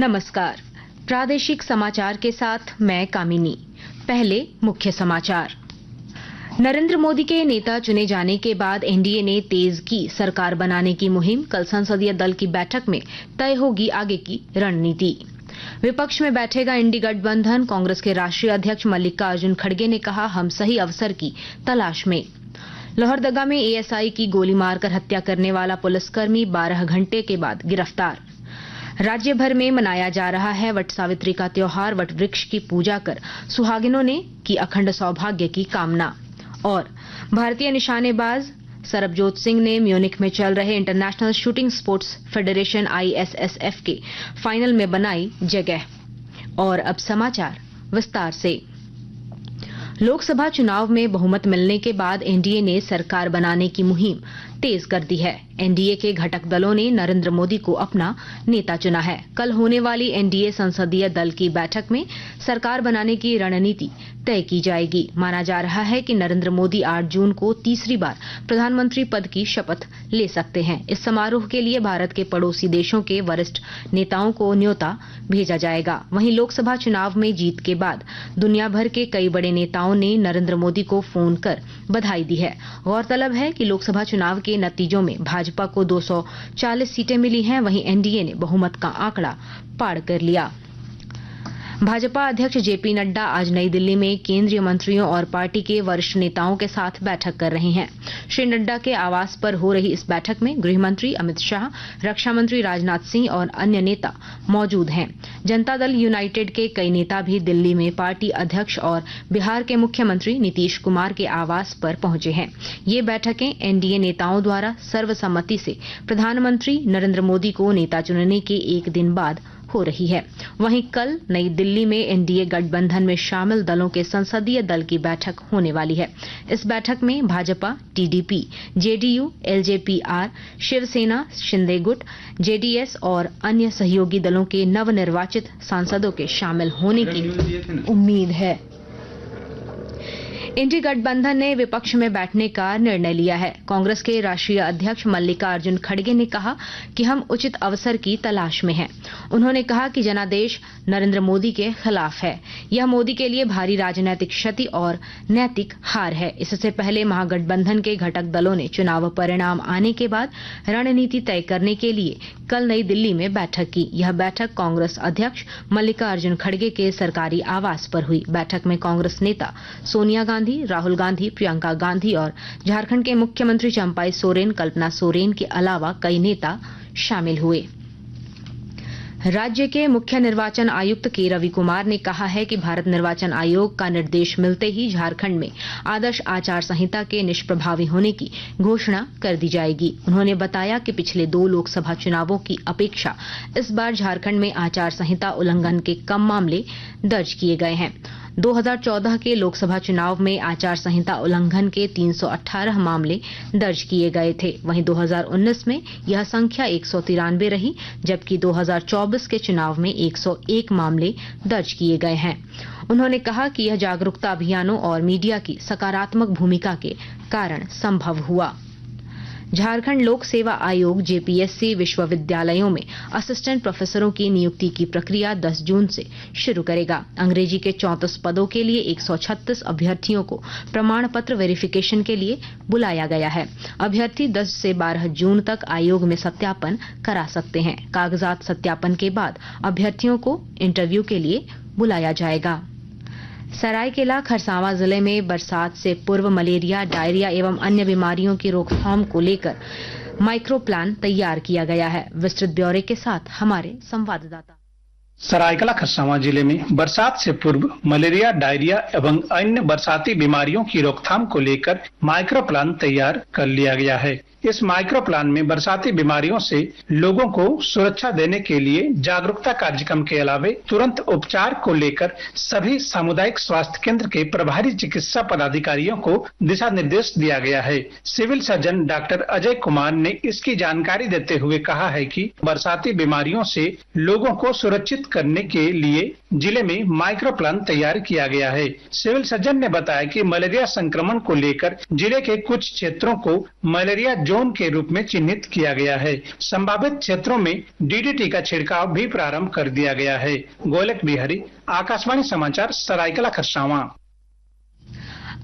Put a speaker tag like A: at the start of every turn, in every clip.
A: नमस्कार। प्रादेशिक समाचार के साथ मैं कामिनी। पहले मुख्य समाचार। नरेंद्र मोदी के नेता चुने जाने के बाद एनडीए ने तेज की सरकार बनाने की मुहिम। कल संसदीय दल की बैठक में तय होगी आगे की रणनीति। विपक्ष में बैठेगा इंडी गठबंधन। कांग्रेस के राष्ट्रीय अध्यक्ष मल्लिकार्जुन खड़गे ने कहा, हम सही अवसर की तलाश में। लोहरदगा में एएसआई की गोली मारकर हत्या करने वाला पुलिसकर्मी 12 घंटे के बाद गिरफ्तार। राज्य भर में मनाया जा रहा है वट सावित्री का त्योहार। वट वृक्ष की पूजा कर सुहागिनों ने की अखंड सौभाग्य की कामना। और भारतीय निशानेबाज सरबजोत सिंह ने म्यूनिख में चल रहे international shooting sports federation ISSF के फाइनल में बनाई जगह। और अब समाचार विस्तार से। लोकसभा चुनाव में बहुमत मिलने के बाद एनडीए ने सरकार बनाने की मुहिम तेज कर दी है। एनडीए के घटक दलों ने नरेंद्र मोदी को अपना नेता चुना है। कल होने वाली एनडीए संसदीय दल की बैठक में सरकार बनाने की रणनीति तय की जाएगी। माना जा रहा है कि नरेंद्र मोदी 8 जून को तीसरी बार प्रधानमंत्री पद की शपथ ले सकते हैं। इस समारोह के लिए भारत के पड़ोसी देशों के वरिष्ठ नेताओं को न्योता भेजा जाएगा। वहीं लोकसभा चुनाव में जीत के बाद दुनिया भर के कई बड़े नेताओं ने नरेंद्र मोदी को फोन कर बधाई दी है। गौरतलब है कि लोकसभा चुनाव के नतीजों में भाजपा को 240 सीटें मिली हैं, वहीं एनडीए ने बहुमत का आंकड़ा पार कर लिया। भाजपा अध्यक्ष जेपी नड्डा आज नई दिल्ली में केंद्रीय मंत्रियों और पार्टी के वरिष्ठ नेताओं के साथ बैठक कर रहे हैं। श्री नड्डा के आवास पर हो रही इस बैठक में गृह मंत्री अमित शाह, रक्षा मंत्री राजनाथ सिंह और अन्य नेता मौजूद हैं। जनता दल यूनाइटेड के कई नेता भी दिल्ली में पार्टी अध्यक्ष और बिहार के मुख्यमंत्री नीतीश कुमार के आवास पर पहुंचे हैं। ये बैठकें एनडीए नेताओं द्वारा सर्वसम्मति से प्रधानमंत्री नरेंद्र मोदी को नेता चुनने के एक दिन बाद हो रही है। वहीं कल नई दिल्ली में एनडीए गठबंधन में शामिल दलों के संसदीय दल की बैठक होने वाली है। इस बैठक में Bhajpa, TDP, JDU, LJP R, Shivsena, Shinde गुट, जेडीएस और अन्य सहयोगी दलों के नवनिर्वाचित सांसदों के शामिल होने की उम्मीद है। इंडी गठबंधन ने विपक्ष में बैठने का निर्णय लिया है। कांग्रेस के राष्ट्रीय अध्यक्ष मल्लिकार्जुन खड़गे ने कहा कि हम उचित अवसर की तलाश में हैं। उन्होंने कहा कि जनादेश नरेंद्र मोदी के खिलाफ है। यह मोदी के लिए भारी राजनीतिक क्षति और नैतिक हार है। इससे पहले महागठबंधन के घटक दलों ने चुनाव परिणाम आने के बाद रणनीति तय करने के लिए कल नई दिल्ली में बैठक की। यह बैठक कांग्रेस अध्यक्ष मल्लिकार्जुन खड़गे के सरकारी आवास पर हुई। बैठक में कांग्रेस नेता सोनिया गांधी, राहुल गांधी, प्रियंका गांधी और झारखंड के मुख्यमंत्री चंपाई सोरेन, कल्पना सोरेन के अलावा कई नेता शामिल हुए। राज्य के मुख्य निर्वाचन आयुक्त के रवि कुमार ने कहा है कि भारत निर्वाचन आयोग का निर्देश मिलते ही झारखंड में आदर्श आचार संहिता के निष्प्रभावी होने की घोषणा कर दी जाएगी। उन्होंने बताया कि पिछले 2 लोकसभा चुनावों की अपेक्षा इस बार झारखंड में आचार संहिता उल्लंघन के कम मामले दर्ज किए गए हैं। 2014 के लोकसभा चुनाव में आचार संहिता उल्लंघन के 318 मामले दर्ज किए गए थे। वहीं 2019 में यह संख्या 193 रही, जबकि 2024 के चुनाव में 101 मामले दर्ज किए गए हैं। उन्होंने कहा कि यह जागरूकता अभियानों और मीडिया की सकारात्मक भूमिका के कारण संभव हुआ। झारखंड लोक सेवा आयोग जेपीएससी विश्वविद्यालयों में असिस्टेंट प्रोफेसरों की नियुक्ति की प्रक्रिया 10 जून से शुरू करेगा। अंग्रेजी के 34 पदों के लिए 136 अभ्यर्थियों को प्रमाण पत्र वेरिफिकेशन के लिए बुलाया गया है। अभ्यर्थी 10 से 12 जून तक आयोग में सत्यापन करा सकते हैं। कागजात सत्यापन के बाद अभ्यर्थियों को इंटरव्यू के लिए बुलाया जाएगा। सरायकेला खरसावां जिले में बरसात से पूर्व मलेरिया, डायरिया एवं अन्य बीमारियों की रोकथाम को लेकर माइक्रो प्लान तैयार किया गया है। विस्तृत ब्यौरे के साथ हमारे संवाददाता।
B: सरायकेला खरसावां जिले में बरसात से पूर्व मलेरिया, डायरिया एवं अन्य बरसाती बीमारियों की रोकथाम को लेकर माइक्रो प्लान तैयार कर लिया गया है। इस माइक्रो प्लान में बरसाती बीमारियों से लोगों को सुरक्षा देने के लिए जागरूकता कार्यक्रम के अलावे तुरंत उपचार को लेकर सभी सामुदायिक स्वास्थ्य केंद्र के प्रभारी चिकित्सा पदाधिकारियों को दिशा निर्देश दिया गया है। Civil surgeon doctor Ajay Kumar ने इसकी जानकारी देते हुए कहा है कि बरसाती बीमारियों से लोगों को सुरक्षित करने के लिए जिले में माइक्रो प्लान तैयार किया गया है। सिविल सर्जन ने बताया कि मलेरिया संक्रमण को लेकर जिले के कुछ क्षेत्रों को मलेरिया जोन जोन के रूप में चिन्हित किया गया है। संभावित क्षेत्रों में डीडीटी का छिड़काव भी प्रारंभ कर दिया गया है। गोलक बिहारी, आकाशवाणी समाचार, सरायकेला खरसावां।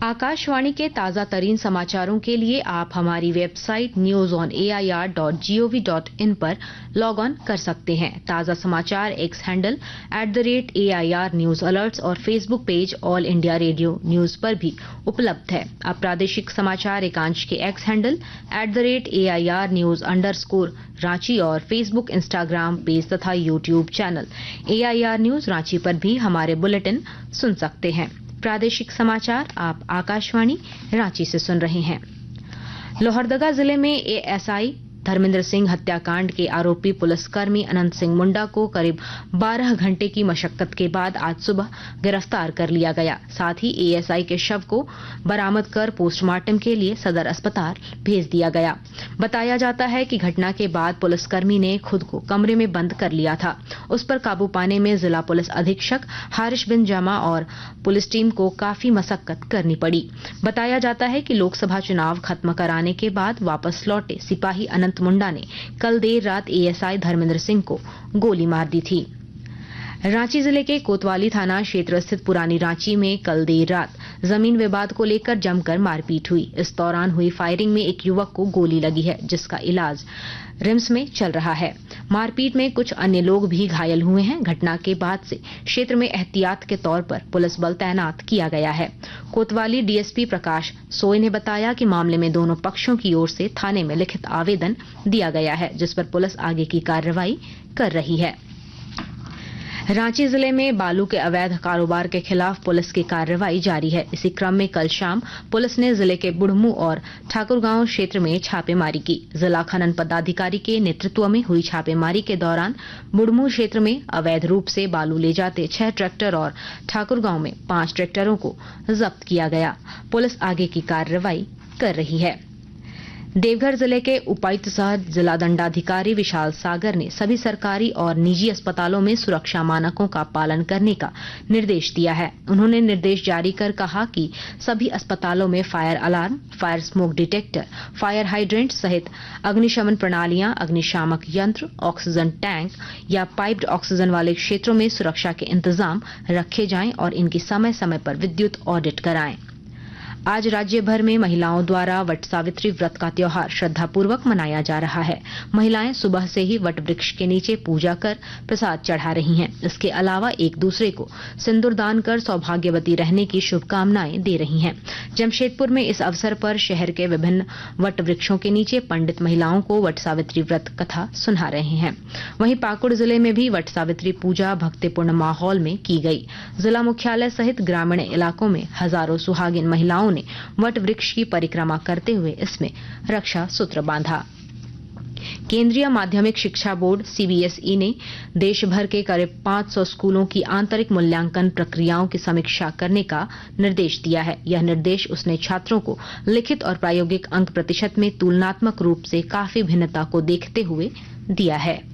A: आकाशवाणी के ताजा तरीन समाचारों के लिए आप हमारी वेबसाइट newsonair.gov.in पर लॉग ऑन कर सकते हैं। ताजा समाचार X handle @AIR news alerts और Facebook page All India Radio news पर भी उपलब्ध है। अब प्रादेशिक समाचार एकांश के X handle @AIR news_ Ranchi और फेसबुक, इंस्टाग्राम पेज तथा YouTube channel AIR news Ranchi पर भी हमारे बुलेटिन सुन सकते हैं। प्रादेशिक समाचार आप आकाशवाणी रांची से सुन रहे हैं। लोहरदगा जिले में एएसआई धर्मेंद्र सिंह हत्याकांड के आरोपी पुलिसकर्मी अनंत सिंह मुंडा को करीब 12 घंटे की मशक्कत के बाद आज सुबह गिरफ्तार कर लिया गया। साथ ही एएसआई के शव को बरामद कर पोस्टमार्टम के लिए सदर अस्पताल भेज दिया गया। बताया जाता है कि घटना के बाद पुलिसकर्मी ने खुद को कमरे में बंद कर लिया था। उस पर काबू पाने में जिला पुलिस अधीक्षक हारिश बिन जमा और पुलिस टीम को काफी मशक्कत करनी पड़ी। बताया जाता है कि लोकसभा चुनाव खत्म कराने के बाद वापस लौटे सिपाही अनंत मुंडा ने कल देर रात एएसआई धर्मेंद्र सिंह को गोली मार दी थी। रांची जिले के कोतवाली थाना क्षेत्र स्थित पुरानी रांची में कल देर रात जमीन विवाद को लेकर जमकर मारपीट हुई। इस दौरान हुई फायरिंग में एक युवक को गोली लगी है, जिसका इलाज रिम्स में चल रहा है। मारपीट में कुछ अन्य लोग भी घायल हुए हैं। घटना के बाद से क्षेत्र में एहतियात के तौर पर पुलिस बल तैनात किया गया है। कोतवाली डीएसपी प्रकाश सोय ने बताया कि मामले में दोनों पक्षों की ओर से थाने में लिखित आवेदन दिया गया है, जिस पर पुलिस आगे की कार्रवाई कर रही है। रांची जिले में बालू के अवैध कारोबार के खिलाफ पुलिस की कार्रवाई जारी है। इसी क्रम में कल शाम पुलिस ने जिले के बुढ़मू और ठाकुरगांव क्षेत्र में छापेमारी की। जिला खनन पदाधिकारी के नेतृत्व में हुई छापेमारी के दौरान बुढ़मू क्षेत्र में अवैध रूप से बालू ले जाते 6 ट्रैक्टर और ठाकुरगांव में 5 ट्रैक्टरों को जब्त किया गया। पुलिस आगे की कार्रवाई कर रही है। देवघर जिले के उपायुक्त सह जिला दंडाधिकारी विशाल सागर ने सभी सरकारी और निजी अस्पतालों में सुरक्षा मानकों का पालन करने का निर्देश दिया है। उन्होंने निर्देश जारी कर कहा कि सभी अस्पतालों में fire alarm, fire smoke detector, fire hydrant सहित अग्निशमन प्रणालियां, अग्निशामक यंत्र, ऑक्सीजन टैंक या पाइप्ड ऑक्सीजन वाले क्षेत्रों में सुरक्षा के इंतजाम रखे जाएं और इनकी समय समय पर विद्युत ऑडिट कराएं। आज राज्य भर में महिलाओं द्वारा वट सावित्री व्रत का त्योहार श्रद्धापूर्वक मनाया जा रहा है। महिलाएं सुबह से ही वट वृक्ष के नीचे पूजा कर प्रसाद चढ़ा रही हैं। इसके अलावा एक दूसरे को सिंदूर दान कर सौभाग्यवती रहने की शुभकामनाएं दे रही हैं। जमशेदपुर में इस अवसर पर शहर के विभिन्न वट वृक्षों के नीचे पंडित महिलाओं को वट सावित्री व्रत कथा सुना रहे हैं। वहीं पाकुड़ जिले में भी वट सावित्री पूजा भक्तिपूर्ण माहौल में की गई। जिला मुख्यालय सहित ग्रामीण इलाकों में हजारों सुहागिन महिलाओं ने वट वृक्ष की परिक्रमा करते हुए इसमें रक्षा सूत्र बांधा। केंद्रीय माध्यमिक शिक्षा बोर्ड सीबीएसई ने देश भर के करीब 500 स्कूलों की आंतरिक मूल्यांकन प्रक्रियाओं की समीक्षा करने का निर्देश दिया है। यह निर्देश उसने छात्रों को लिखित और प्रायोगिक अंक प्रतिशत में तुलनात्मक रूप से काफी भिन्नता को देखते हुए दिया है।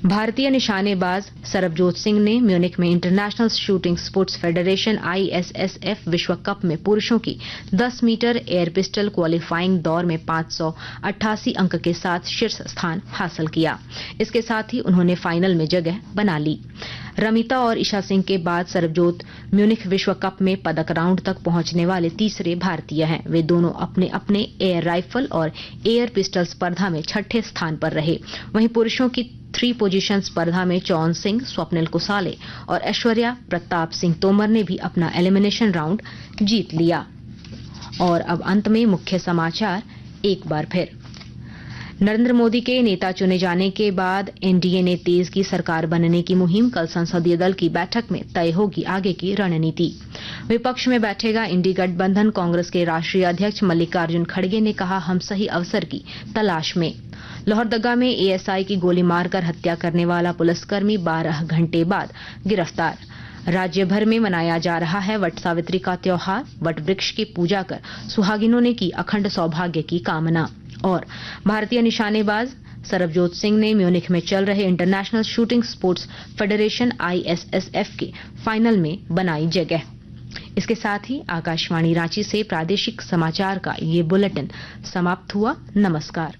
A: भारतीय निशानेबाज सरबजोत सिंह ने म्यूनिख में international shooting sports federation ISSF विश्व कप में पुरुषों की 10 मीटर एयर पिस्टल क्वालिफाइंग दौर में 588 अंक के साथ शीर्ष स्थान हासिल किया। इसके साथ ही उन्होंने फाइनल में जगह बना ली। रमिता और ईशा सिंह के बाद सरबजोत म्यूनिख विश्व कप में पदक राउंड तक पहुंचने वाले तीसरे भारतीय हैं। वे दोनों अपने अपने एयर राइफल और एयर पिस्टल स्पर्धा में 6ठे स्थान पर रहे। वहीं पुरुषों की 3 पोजीशन स्पर्धा में चौन सिंह, स्वप्निल कुसाले और ऐश्वर्या प्रताप सिंह तोमर ने भी अपना एलिमिनेशन राउंड जीत लिया। और अब अंत में मुख्य समाचार एक बार फिर। नरेंद्र मोदी के नेता चुने जाने के बाद एनडीए ने तेज की सरकार बनने की मुहिम। कल संसदीय दल की बैठक में तय होगी आगे की रणनीति। विपक्ष में बैठेगा इंडी गठबंधन। कांग्रेस के राष्ट्रीय अध्यक्ष मल्लिकार्जुन खड़गे ने कहा, हम सही अवसर की तलाश में। लोहरदगा में एएसआई की गोली मारकर हत्या करने वाला पुलिसकर्मी 12 घंटे बाद गिरफ्तार। राज्य भर में मनाया जा रहा है वट सावित्री का त्योहार। वट वृक्ष की पूजा कर सुहागिनों ने की अखंड सौभाग्य की कामना। और भारतीय निशानेबाज सरबजोत सिंह ने म्यूनिख में चल रहे international shooting sports federation ISSF के फाइनल में बनाई जगह। इसके साथ ही आकाशवाणी रांची से प्रादेशिक समाचार का ये बुलेटिन समाप्त हुआ। नमस्कार।